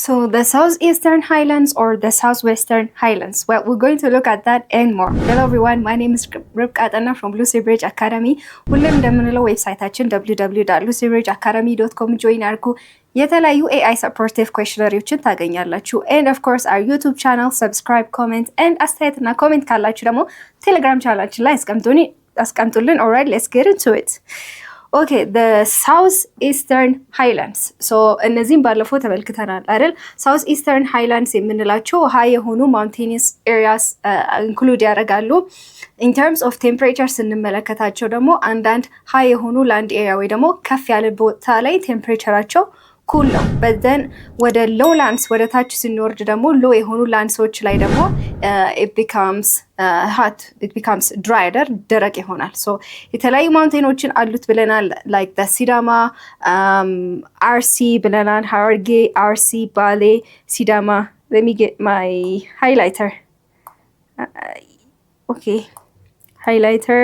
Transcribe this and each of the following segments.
So the Southeastern Highlands or the Southwestern Highlands? Well, we're going to look at that and more. Hello everyone, my name is Ribka Atana from Lucy Bridge Academy. ሁሌም እንደምንለው ዌብሳይታችን www.lucyBridgeacademy.com ጆይን አድርጉ። የተለያዩ AI supportive questionnaires ታገኛላችሁ. And of course our YouTube channel, subscribe, comment and አስተያየትና ኮሜንት ካላችሁ ደግሞ ቴሌግራም ቻናላችን ላይ አስቀምጡልን. Alright, let's get into it. Okay, the Southeastern Highlands. So እነዚህም ባለፈው ተመልክተናል አይደል? Southeastern Highlands የምንላቸው high የሆኑ mountainous areas include ያደርጋሉ. In terms of temperature ስንመለከታቸው ደግሞ አንዳንድ high የሆኑ land area ወይ ደግሞ ከፍ ያለ ቦታ ላይ ቴምፕሬቸራቸው cool ነው። but then ወደ lowlands ወደ ታች ስንወርድ ደግሞ low የሆኑ landsዎች ላይ ደግሞ it becomes hot, it becomes drier, ደረቅ ይሆናል። so የተለያዩ ማውንቴኖችን አሉት ብለናል, like the Sidama, RC ብለናል, Hararge, RC, Bale, Sidama. Let me get my highlighter. Okay, highlighter.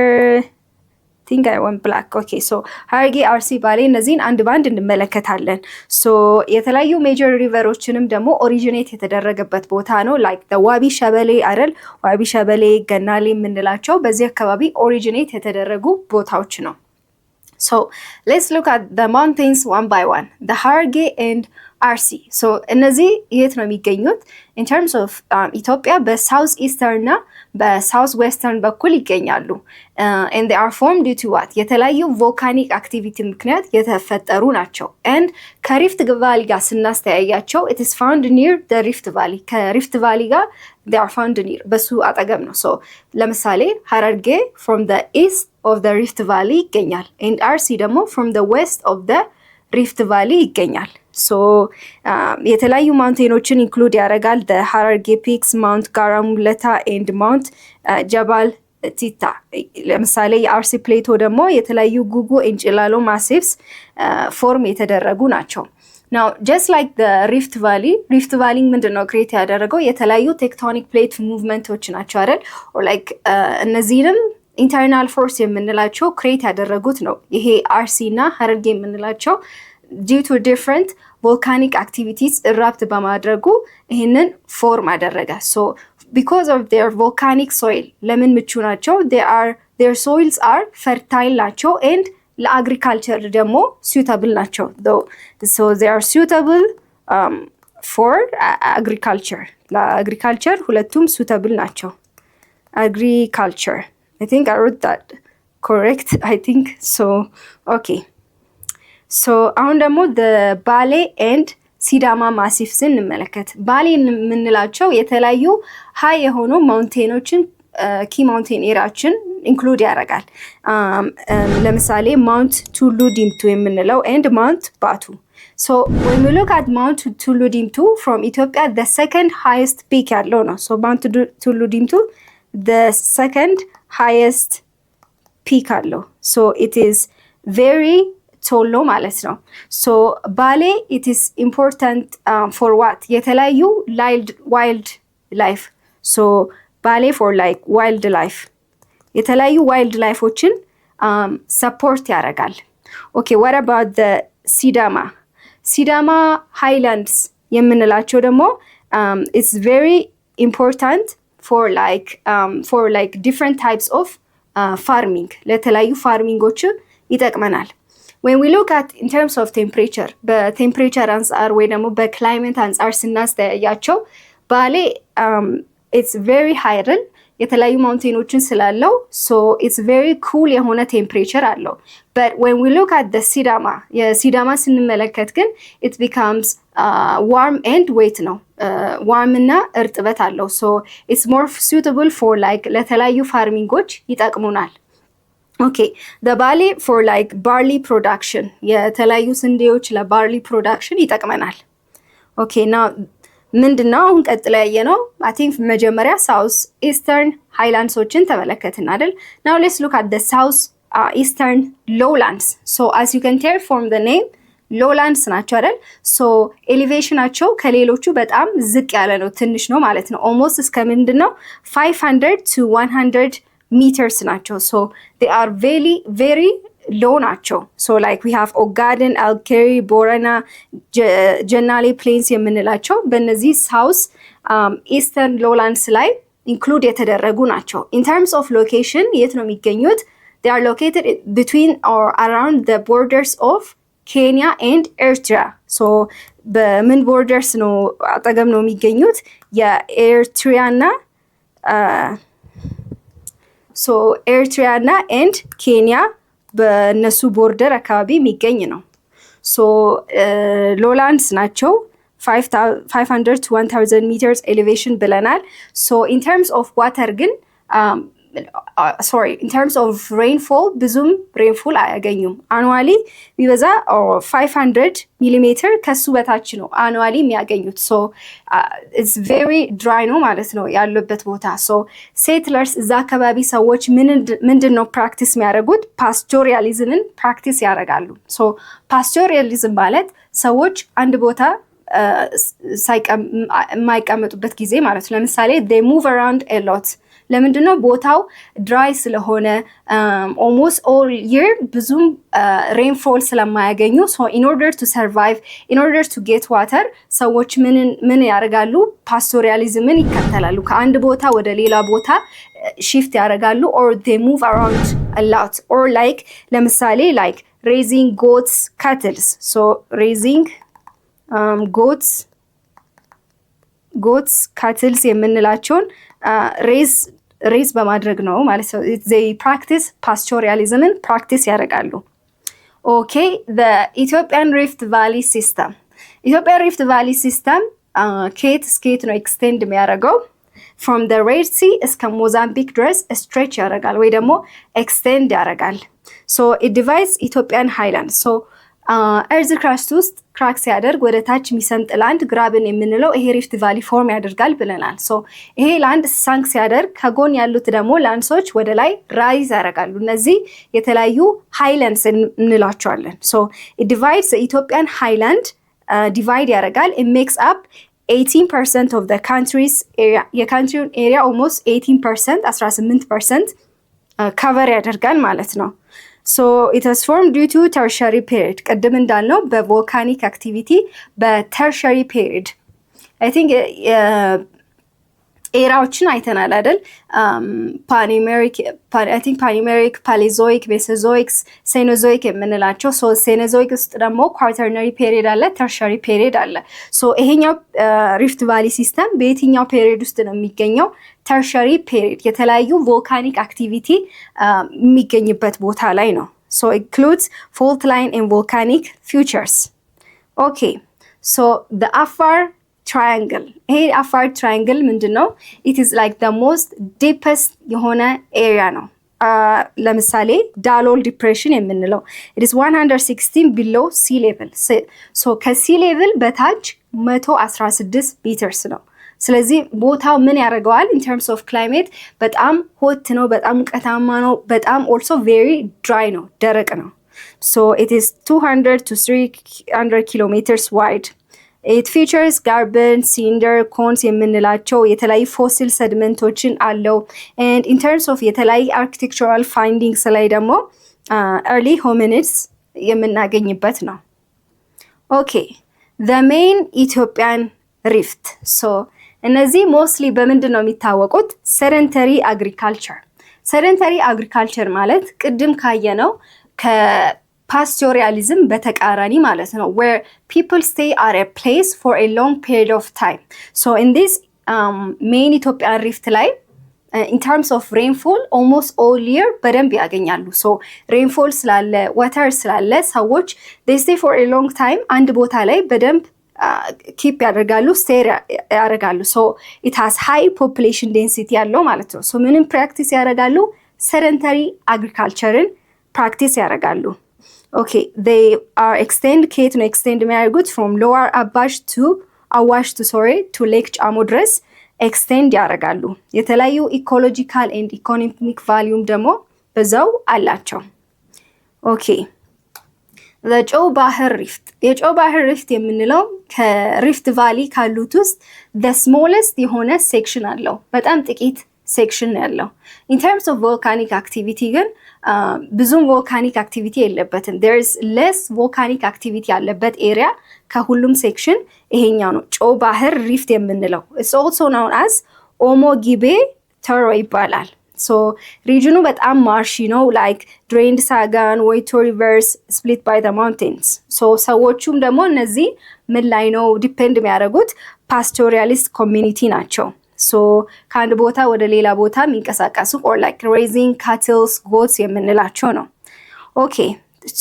think I want black. Okay, so Hararge, RC, Bale እነዚህን አንድ ባንድ እንመለከታለን። so የተለያዩ ሜጀር ሪቨሮችንም ደግሞ ኦሪጂኔት የተደረገበት ቦታ ነው, like the ዋቢ ሸበሌ አይደል? ዋቢ ሸበሌ ገናሌ የምንላቸው በዚህ አካባቢ ኦሪጂኔት የተደረጉ ቦታዎች ነው። so let's look at the mountains one by one. the Hararge and RC. so እነዚህ የት ነው የሚገኙት? in terms of ኢትዮጵያ በሳውዝ ኢስተርን እና በሳውዝ ዌስተርን በኩል ይገኛሉ. and they are formed due to what? የተለያዩ ቮልካኒክ አክቲቪቲ ምክንያት የተፈጠሩ ናቸው. and ከሪፍት ቫሊ ጋር ስናስተያያቸው it is found near the Rift Valley. ከሪፍት ቫሊ ጋር they are found near, በሱ አጠገብ ነው. so ለምሳሌ ሀረርጌ from the east of the Rift Valley ይገኛል, and RC ደግሞ from the west of the Rift Valley ይገኛል. so የተለያዩ ማውንቴኖችን ኢንክሉድ ያደርጋል. the Hararge Peaks, Mount Garamuleta and Mount Jabal ቲታ. ለምሳሌ የአርሲ ፕሌቶ ደግሞ የተለያዩ ጉጉ እንጭላሎ ማሲቭስ ፎርም የተደረጉ ናቸው. now just like the Rift Valley ምንድነው ክሬት ያደረገው? የተለያዩ ቴክቶኒክ ፕሌት ሙቭመንቶች ናቸው አይደል? or like እነዚህንም ኢንተርናል ፎርስ የምንላቸው ክሬት ያደረጉት ነው ይሄ አርሲ እና ሀረርጌ የምንላቸው due to different volcanic activities erupt በማድረጉ ይሄንን ፎርም አደረገ. so because of their volcanic soil ለምን ምቹ ናቸው? their soils are fertile ናቸው, and ለአግሪካልቸር ደግሞ suitable ናቸው. so they are suitable for agriculture. ለአግሪካልቸር ሁለቱም suitable ናቸው. agriculture, I think I wrote that correct. I think so. Okay, so አሁን ደግሞ the Bale and ሲዳማ ማሲፍስን እንመለከት። ባሌ የምንላቸው የተለያዩ ሃይ የሆኑ ማውንቴኖችን ኪ ማውንቴን ኤሪያዎችን ኢንክሉድ ያደርጋል. ለምሳሌ ማውንት ቱሉ ዲምቱ የምንለው and ማውንት ባቱ. so when we look at Mount Tulu Dimtu from Ethiopia, the second highest peak ያለው ነው. so Mount Tulu Dimtu the second highest peak አለው. so it is very ቶሎ ማለት ነው. so ባሌ it is important for what? የተለያዩ wild life. so ባሌ for like wild life, የተለያዩ wild lifeዎችን support ያደርጋል. okay, what about the Sidama Highlands የምንላቸው ደግሞ it's very important for like different types of farming. ለተለያዩ ፋርሚንጎች ይጠቅመናል. when we look at in terms of temperature, በቴምፕሬቸር አንፃር ወይ ደግሞ በክላይሜት አንፃር ስናስተያያቸው ባሌ it's very high አይደል? የተለያዩ ማውንቴኖችን ስላለው so it's very cool የሆነ ቴምፕሬቸር አለው. but when we look at the የሲዳማ ስንመለከት ግን it becomes warm and wet ነው. warm እና እርጥበት አለው. so it's more suitable for like ለተለያዩ ፋርሚንጎች ይጠቅሙናል. okay, the Bale for like barley production, የተለያዩ ስንዴዎች ለባርሊ ፕሮዳክሽን ይጠቅመናል. okay, now ምንድነው አሁን ቀጥሎ ያየነው? I think መጀመሪያ South Eastern Highlandsዎችን ተመለከትን አይደል? now let's look at the South Eastern Lowlands. so as you can tell from the name, lowlands ናቸው አይደል? so ኤሊቬሽናቸው ከሌሎቹ በጣም ዝቅ ያለ ነው, ትንሽ ነው ማለት ነው. almost እስከ ምንድነው 500 to 100 meters ናቸው. so they are very ሎ ናቸው። ሶ ላይክ ዊ ሃቭ ኦጋደን፣ አልኬሪ፣ ቦረና፣ ጀናሌ ፕሌንስ የምንላቸው በእነዚህ ሳውስ ኢስተርን ሎላንድስ ላይ ኢንክሉድ የተደረጉ ናቸው። ኢን ተርምስ ኦፍ ሎኬሽን የት ነው የሚገኙት? they are located between or around the borders of Kenya and Eritrea. so በምን ቦርደርስ ነው አጠገብ ነው የሚገኙት? የኤርትሪያና ሶ ኤርትሪያና ኤንድ ኬንያ በእነሱ ቦርደር አካባቢ የሚገኝ ነው። ሶ ሎላንድስ ናቸው። 500 to 1000 meters elevation ብለናል። ሶ in terms of water ግን in terms of rainfall ብዙም rainfall አያገኙም። አኑዋሊ ቢበዛ 500 ሚሊሜትር ከሱ በታች ነው አኑዋሊ የሚያገኙት። ሶ it's very dry ነው ማለት ነው ያሉበት ቦታ። ሶ ሴትለርስ እዛ አካባቢ ሰዎች ምንድን ነው ፕራክቲስ የሚያደርጉት? ፓስቶሪያሊዝምን ፕራክቲስ ያደርጋሉ። ሶ ፓስቶሪያሊዝም ማለት ሰዎች አንድ ቦታ የማይቀመጡበት ጊዜ ማለት ነው። ለምሳሌ they move around a lot። ለምንድነው? ቦታው ድራይ ስለሆነ almost all year ብዙም rainfall ስለማያገኙ so in order to survive, in order to get water ሰዎች ምን ያደርጋሉ? ፓስቶሪያሊዝምን ይከተላሉ። ከአንድ ቦታ ወደ ሌላ ቦታ shift ያደርጋሉ or they move around a lot or like ለምሳሌ like raising goats, cattle. so raising goats ካትልስ የምንላቸውን ሬዝ በማድረግ ነው ማለት ነው። they practice pastoralism ፕራክቲስ ያደርጋሉ። ኦኬ the Ethiopian Rift Valley system Ethiopian Rift Valley system ከየት ነው ኤክስቴንድ የሚያደርገው? from the Red Sea እስከ ሞዛምቢክ ድረስ stretch ያደርጋል ወይ ደግሞ ኤክስቴንድ ያደርጋል። so it divides Ethiopian highlands. so ኤርዝ ክራስት ውስጥ ክራክ ሲያደርግ ወደ ታች የሚሰምጥ ላንድ ግራብን የምንለው ይሄ ሪፍት ቫሊ ፎርም ያደርጋል ብለናል። ሶ ይሄ ላንድ ሳንክ ሲያደርግ ከጎን ያሉት ደግሞ ላንድሶች ወደ ላይ ራይዝ ያደርጋሉ። እነዚህ የተለያዩ ሃይላንድስ እንላቸዋለን። ሶ it divides the Ethiopian highland divide ያደርጋል። it makes up 18% of the country's area የካንትሪውን ኤሪያ almost 18% 18% cover ያደርጋል ማለት ነው። so it has formed due to tertiary period ቅድም እንዳልነው በቮልካኒክ አክቲቪቲ በተርሸሪ period I think ኤራዎችን አይተናል አይደል? ፓኒሜሪክ ፓሌዞይክ ሜሶዞይክስ ሴኖዞይክ የምንላቸው ሶ ሴኖዞይክ ውስጥ ደግሞ ኳተርነሪ ፔሪድ አለ፣ ተርሸሪ ፔሪድ አለ። ሶ ይሄኛው ሪፍት ቫሊ ሲስተም በየትኛው ፔሪድ ውስጥ ነው የሚገኘው? ተርሸሪ ፔሪድ የተለያዩ ቮልካኒክ አክቲቪቲ የሚገኝበት ቦታ ላይ ነው። ሶ includes fault line and volcanic features. okay so the Afar triangle ይሄ አፋር ትራያንግል ምንድነው? it is like the most deepest የሆነ ኤሪያ ነው። ለምሳሌ ዳሎል ዲፕሬሽን የምንለው it is 116 below sea level so ከሲ ሌቭል በታች 116 ሜትርስ ነው። ስለዚህ ቦታው ምን ያደርገዋል? in terms of climate በጣም ሆት ነው፣ በጣም ሙቀታማ ነው፣ በጣም also very dry ነው፣ ደረቅ ነው። so it is 200 to 300 kilometers wide. it features carbon, cinder, cones የምንላቸው የተለያዩ ፎሲል ሰድመንቶችን አለው። and in terms of የተለያዩ architectural findings ላይ ደግሞ early hominids የምናገኝበት ነው። okay the main Ethiopian rift so እነዚህ ሞስትሊ በምንድን ነው የሚታወቁት? sedentary agriculture sedentary agriculture ማለት ቅድም ካየነው ፓስቶሪያሊዝም በተቃራኒ ማለት ነው where people stay at a place for a long period of time. so in this main Ethiopian rift ላይ in terms of rainfall almost all year በደንብ ያገኛሉ። so rainfall ስላለ water ስላለ ሰዎች they stay for a long time አንድ ቦታ ላይ በደንብ keep ያደርጋሉ፣ stay ያደርጋሉ። so it has high population density ያለው ማለት ነው። so ምንም practice ያደርጋሉ? sedentary agricultureን practice ያደርጋሉ። okay they are extend የሚያደርጉት from lower አባሽ to lake ጫሞ ድረስ extend ያደርጋሉ። የተለያዩ ecological and economic value ደግሞ በዛው አላቸው። okay the ጨው ባህር ሪፍት የጨው ባህር ሪፍት የምንለው ከሪፍት ቫሊ ካሉት ውስጥ the smallest የሆነ ሴክሽን አለው። በጣም ጥቂት ሴክሽን ያለው። in terms of volcanic activity ግን ብዙም volcanic activity የለበትም። there is less volcanic activity ያለበት ኤሪያ ከሁሉም ሴክሽን ይሄኛው ነው፣ ጨው ባህር ሪፍት የምንለው። it's also known as ኦሞ ጊቤ ተሮ ይባላል። so region በጣም ማርሺ ነው like drained sagan ወይቶ rivers split by the mountains so ሰዎቹም ደግሞ እነዚህ ምን ላይ ነው ዲፔንድ የሚያደርጉት pastoralist community ናቸው። so ከአንድ ቦታ ወደ ሌላ ቦታ የሚንቀሳቀሱ or like raising cattle goats የምንላቸው ነው። okay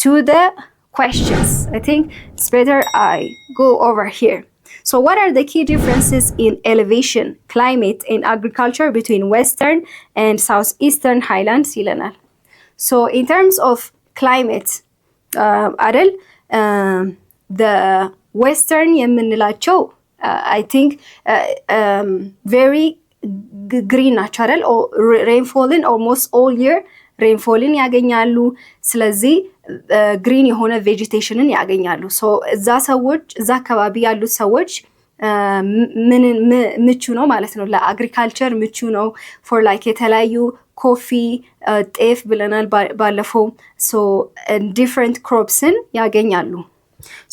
to the questions I think it's better I go over here. So what are the key differences in elevation, climate and agriculture between western and southeastern highlands ይለናል። so in terms of climate አይደል the western የምንላቸው I think very green ናቸው አይደል rainfalling almost all year rainfalling ያገኛሉ። ስለዚህ ግሪን የሆነ ቬጂቴሽንን ያገኛሉ። ሶ እዛ ሰዎች እዛ አካባቢ ያሉት ሰዎች ምቹ ነው ማለት ነው ለአግሪካልቸር ምቹ ነው ፎር ላይክ የተለያዩ ኮፊ ጤፍ ብለናል ባለፈው ሶ ዲፍረንት ክሮፕስን ያገኛሉ።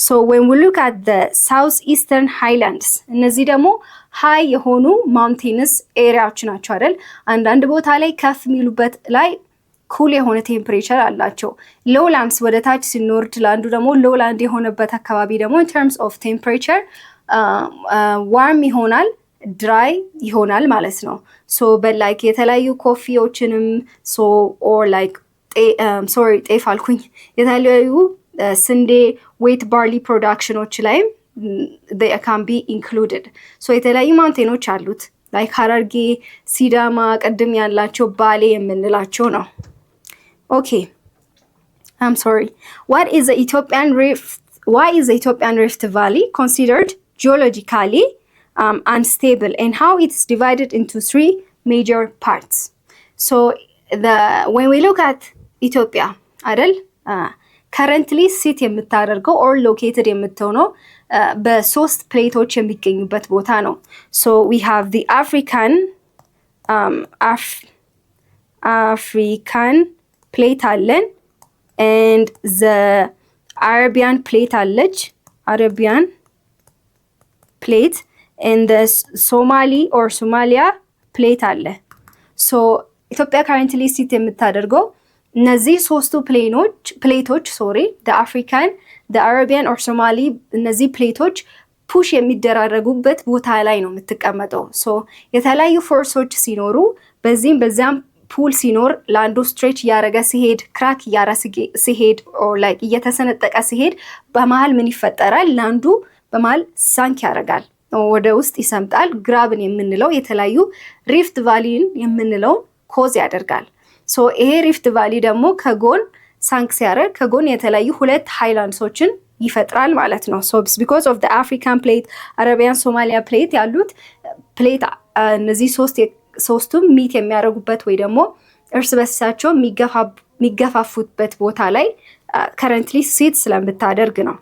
so when we look at the southeastern highlands እነዚህ ደግሞ ሃይ የሆኑ ማውንቴንስ ኤሪያዎች ናቸው አይደል አንዳንድ ቦታ ላይ ከፍ የሚሉበት ላይ ኩል የሆነ ቴምፕሬቸር አላቸው። ሎውላንድስ ወደ ታች ሲኖርድ ላንዱ ደግሞ ሎውላንድ የሆነበት አካባቢ ደግሞ in terms of temperature ዋርም ይሆናል ድራይ ይሆናል ማለት ነው። so but like የተለያዩ ኮፊዎችንም so or like ጤፍ አልኩኝ የተለያዩ ስንዴ ዌት ባርሊ ፕሮዳክሽኖች ላይ they can be included so የተለያዩ ማውንቴኖች አሉት like ሀረርጌ ሲዳማ ቀድም ያላቸው ባሌ የምንላቸው ነው። okay I'm sorry what is the Ethiopian rift why is the Ethiopian Rift Valley considered geologically unstable and how it is divided into three major parts. so when we look at Ethiopia አይደል currently sit የምታደርገው or located የምትሆነው በሶስት ፕሌቶች የሚገኙበት ቦታ ነው። so we have the African plate አለን and the Arabian plate አለች Arabian plate and the Somali or Somalia plate አለ። so ኢትዮጵያ currently sit የምታደርገው እነዚህ ሶስቱ ፕሌቶች the African the Arabian or Somali እነዚህ ፕሌቶች ፑሽ የሚደራረጉበት ቦታ ላይ ነው የምትቀመጠው። so የተለያዩ ፎርሶች ሲኖሩ በዚህም በዛም ፑል ሲኖር ላንዱ ስትሬች እያረገ ሲሄድ ክራክ ሲሄድ or like እየተሰነጠቀ ሲሄድ በመሃል ምን ይፈጠራል ላንዱ በመሃል ሳንክ ያረጋል ወደ ውስጥ ይሰምጣል። ግራብን የምንለው የተለያዩ ሪፍት ቫሊን የምንለው ኮዝ ያደርጋል። so ይሄ ሪፍት ቫሊ ደግሞ ከጎን ሳንክ ሲያረግ ከጎን የተለያዩ ሁለት ሃይላንድሶችን ይፈጥራል ማለት ነው። so because of the African plate Arabian Somalia plate ያሉት ፕሌት እነዚህ ሶስቱም ሚት የሚያደርጉበት ወይ ደግሞ እርስ በርሳቸው የሚገፋፉበት ቦታ ላይ currently sit ስለምታደርግ ነው።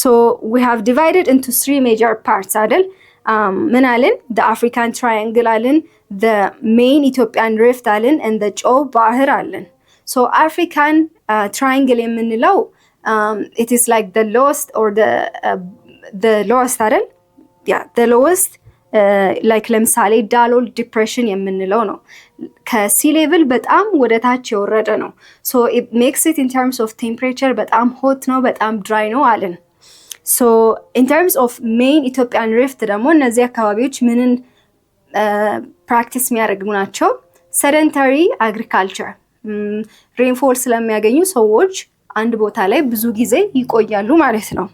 so we have divided into three major parts አይደል ምን አለን the African triangle አለን the main Ethiopian rift አለን and the ጨው ባህር አለን። so African triangle የምንለው it is like the lowest or the lowest አይደል the lowest like ለምሳሌ ዳሎል ዲፕሬሽን የምንለው ነው ከሲ ሌቭል በጣም ወደ ታች የወረደ ነው። so it makes it in terms of temperature በጣም hot ነው በጣም dry ነው አለን። so in terms of main Ethiopian rift ደግሞ እነዚህ አካባቢዎች ምንን ፕራክቲስ የሚያደርጉ ናቸው sedentary agriculture rainfall ስለሚያገኙ ሰዎች አንድ ቦታ ላይ ብዙ ጊዜ ይቆያሉ ማለት ነው።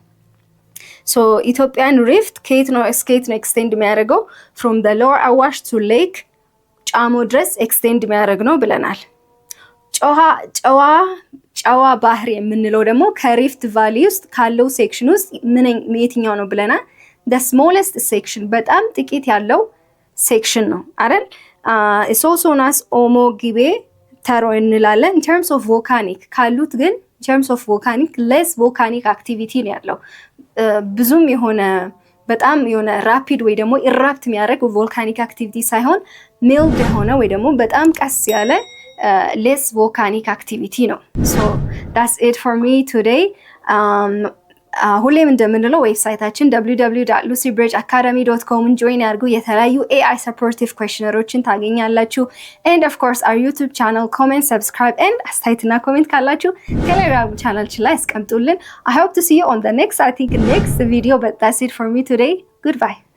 so Ethiopian rift ከየት ነው extend የሚያደርገው from the lower Awash to lake ጫሞ ድረስ extend የሚያደርግ ነው ብለናል። ጨዋ ባህር የምንለው ደግሞ ከሪፍት ቫሊ ውስጥ ካለው ሴክሽን ውስጥ የትኛው ነው ብለናል the smallest section በጣም ጥቂት ያለው ሴክሽን ነው አይደል it's also known as ኦሞ ጊቤ ተሮ እንላለን። in terms of volcanic ካሉት ግን in terms of volcanic less volcanic activity ነው ያለው ብዙም የሆነ በጣም የሆነ ራፒድ ወይ ደግሞ ኢራፕት የሚያደርግ ቮልካኒክ አክቲቪቲ ሳይሆን ሚልድ የሆነ ወይ ደግሞ በጣም ቀስ ያለ ሌስ ቮልካኒክ አክቲቪቲ ነው። ሶ ዳትስ ኢት ፎር ሚ ቱዴይ። ሁሌም እንደምንለው ዌብሳይታችን www.lucybridgeacademy.comን ጆይን ያድርጉ። የተለያዩ AI ሰፖርቲቭ ኩዌሽነሮችን ታገኛላችሁ። ኤንድ ኦፍ ኮርስ አር ዩቲዩብ ቻናል ኮሜንት፣ ሰብስክራይብ ኤንድ አስተያየትና ኮሜንት ካላችሁ ቴሌግራም ቻናላችን ላይ አስቀምጡልን። I hope to see you on the next video, but that's it for me today. Goodbye.